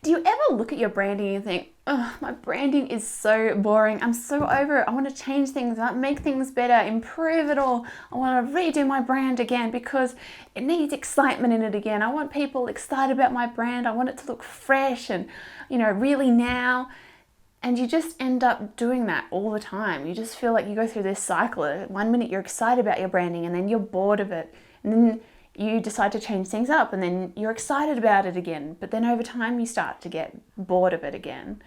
Do you ever look at your branding and think, oh, my branding is so boring. I'm so over it. I want to change things up, make things better, improve it all. I want to redo my brand again because it needs excitement in it again. I want people excited about my brand. I want it to look fresh and, really now. And you just end up doing that all the time. You just feel like you go through this cycle. 1 minute you're excited about your branding and then you're bored of it. And then you decide to change things up and then you're excited about it again. But then over time you start to get bored of it again.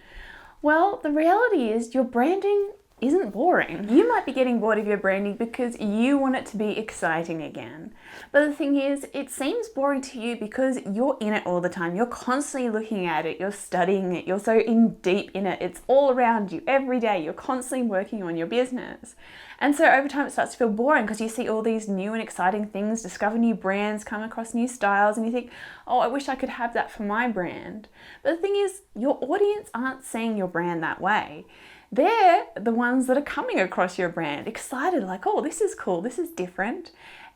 Well, the reality is your branding isn't boring. You might be getting bored of your branding because you want it to be exciting again. But the thing is, it seems boring to you because you're in it all the time. You're constantly looking at it, you're studying it, you're so in deep in it. It's all around you every day. You're constantly working on your business. And so over time it starts to feel boring because you see all these new and exciting things, discover new brands, come across new styles, and you think, oh, I wish I could have that for my brand. But the thing is, your audience aren't seeing your brand that way. They're the ones that are coming across your brand, excited, like, oh, this is cool, this is different.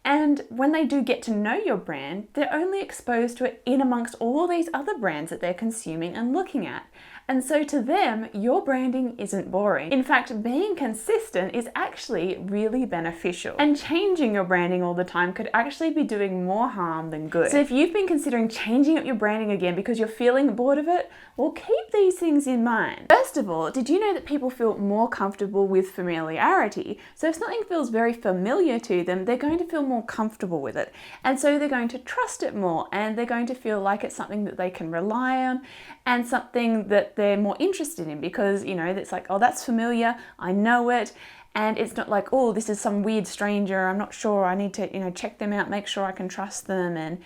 And when they do get to know your brand, they're only exposed to it in amongst all these other brands that they're consuming and looking at. And so to them, your branding isn't boring. In fact, being consistent is actually really beneficial. And changing your branding all the time could actually be doing more harm than good. So if you've been considering changing up your branding again because you're feeling bored of it, well, keep these things in mind. First of all, did you know that people feel more comfortable with familiarity? So if something feels very familiar to them, they're going to feel more comfortable with it. And so they're going to trust it more and they're going to feel like it's something that they can rely on and something that they're more interested in because, it's like, oh, that's familiar, I know it. And it's not like, oh, this is some weird stranger, I'm not sure, I need to, check them out, make sure I can trust them. And,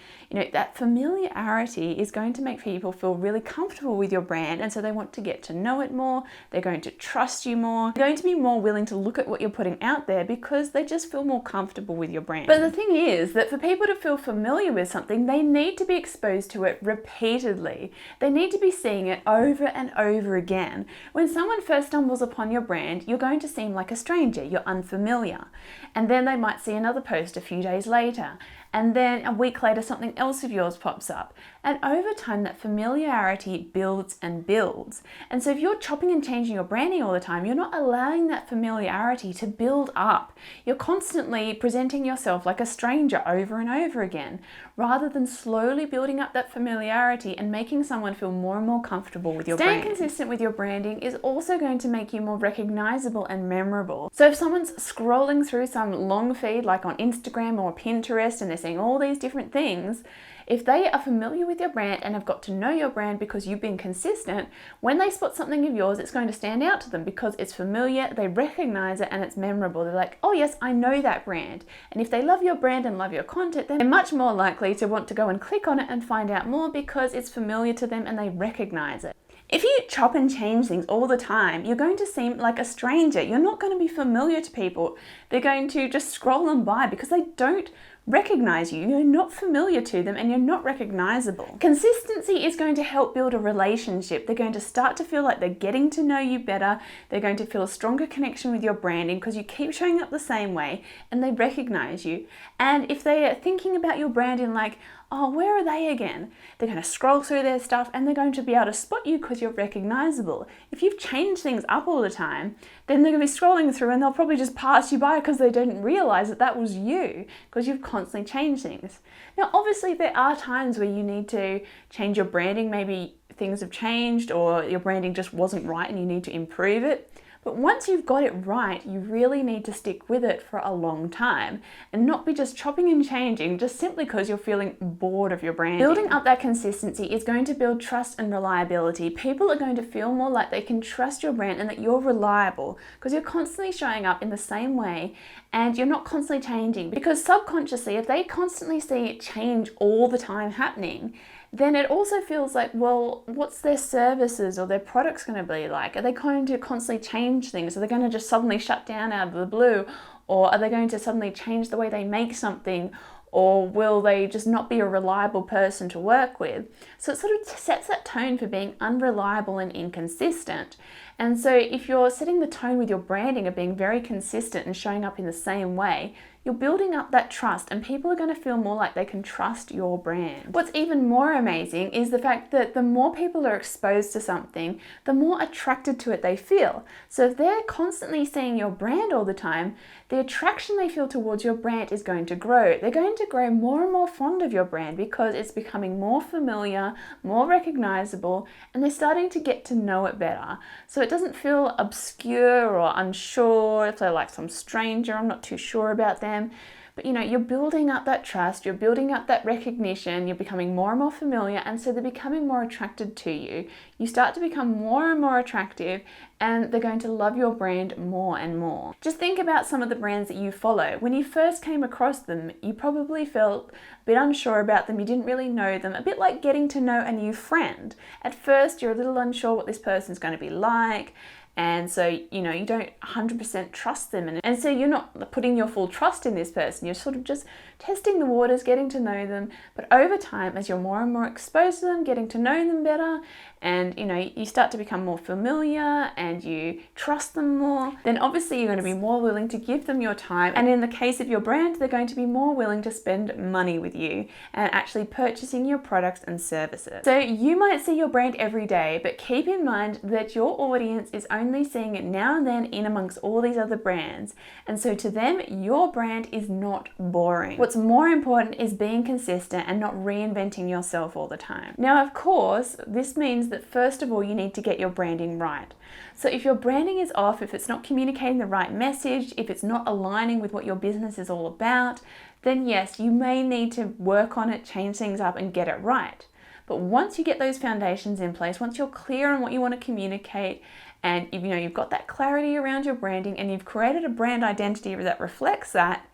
that familiarity is going to make people feel really comfortable with your brand. And so they want to get to know it more, they're going to trust you more, they're going to be more willing to look at what you're putting out there because they just feel more comfortable with your brand. But the thing is that for people to feel familiar with something, they need to be exposed to it repeatedly. They need to be seeing it over and over again. When someone first stumbles upon your brand, you're going to seem like a stranger, you're unfamiliar. And then they might see another post a few days later. And then a week later, something else of yours pops up. And over time, that familiarity builds and builds. And so if you're chopping and changing your branding all the time, you're not allowing that familiarity to build up. You're constantly presenting yourself like a stranger over and over again, rather than slowly building up that familiarity and making someone feel more and more comfortable with your brand. Staying consistent with your branding is also going to make you more recognizable and memorable. So if someone's scrolling through some long feed like on Instagram or Pinterest and they're seeing all these different things, if they are familiar with your brand and have got to know your brand because you've been consistent, when they spot something of yours, it's going to stand out to them because it's familiar, they recognize it, and it's memorable. They're like, oh yes, I know that brand. And if they love your brand and love your content, then they're much more likely to want to go and click on it and find out more because it's familiar to them and they recognize it. If you chop and change things all the time, you're going to seem like a stranger. You're not going to be familiar to people. They're going to just scroll them by because they don't recognize you. You're not familiar to them and you're not recognizable. Consistency is going to help build a relationship. They're going to start to feel like they're getting to know you better. They're going to feel a stronger connection with your branding because you keep showing up the same way and they recognize you. And if they are thinking about your branding like, oh, where are they again? They're going to scroll through their stuff and they're going to be able to spot you because you're recognizable. If you've changed things up all the time, then they're going to be scrolling through and they'll probably just pass you by because they didn't realize that that was you because you've constantly changed things. Now, obviously, there are times where you need to change your branding. Maybe things have changed or your branding just wasn't right and you need to improve it. But once you've got it right, you really need to stick with it for a long time and not be just chopping and changing just simply because you're feeling bored of your branding. Building up that consistency is going to build trust and reliability. People are going to feel more like they can trust your brand and that you're reliable because you're constantly showing up in the same way and you're not constantly changing. Because subconsciously, if they constantly see change all the time happening, then it also feels like, well, what's their services or their products going to be like? Are they going to constantly change things? Are they going to just suddenly shut down out of the blue? Or are they going to suddenly change the way they make something? Or will they just not be a reliable person to work with? So it sort of sets that tone for being unreliable and inconsistent. And so if you're setting the tone with your branding of being very consistent and showing up in the same way, you're building up that trust, and people are going to feel more like they can trust your brand. What's even more amazing is the fact that the more people are exposed to something, the more attracted to it they feel. So if they're constantly seeing your brand all the time, the attraction they feel towards your brand is going to grow. They're going to grow more and more fond of your brand because it's becoming more familiar, more recognizable, and they're starting to get to know it better. So it doesn't feel obscure or unsure, if they're like some stranger, I'm not too sure about them. But you're building up that trust, you're building up that recognition, you're becoming more and more familiar, and so they're becoming more attracted to you. You start to become more and more attractive, and they're going to love your brand more and more. Just think about some of the brands that you follow. When you first came across them, you probably felt a bit unsure about them, you didn't really know them, a bit like getting to know a new friend. At first, you're a little unsure what this person's going to be like, and so, you don't 100% trust them. And so you're not putting your full trust in this person. You're sort of just testing the waters, getting to know them. But over time, as you're more and more exposed to them, getting to know them better, and, you start to become more familiar and you trust them more, then obviously you're going to be more willing to give them your time. And in the case of your brand, they're going to be more willing to spend money with you and actually purchasing your products and services. So you might see your brand every day, but keep in mind that your audience is only seeing it now and then in amongst all these other brands. And so to them, your brand is not boring. What's more important is being consistent and not reinventing yourself all the time. Now, of course, this means that first of all, you need to get your branding right. So if your branding is off, if it's not communicating the right message, if it's not aligning with what your business is all about, then yes, you may need to work on it, change things up, and get it right. But once you get those foundations in place, once you're clear on what you want to communicate, and you've got that clarity around your branding, and you've created a brand identity that reflects that,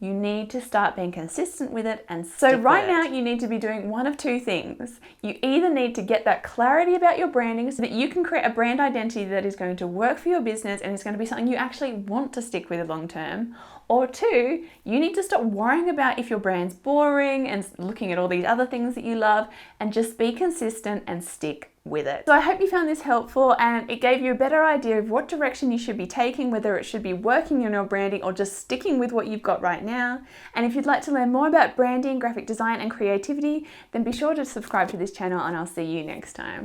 you need to start being consistent with it and stick with it. So right now you need to be doing one of two things. You either need to get that clarity about your branding so that you can create a brand identity that is going to work for your business and is going to be something you actually want to stick with long term. Or two, you need to stop worrying about if your brand's boring and looking at all these other things that you love, and just be consistent and stick with it. So I hope you found this helpful and it gave you a better idea of what direction you should be taking, whether it should be working on your branding or just sticking with what you've got right now. And if you'd like to learn more about branding, graphic design and creativity, then be sure to subscribe to this channel, and I'll see you next time.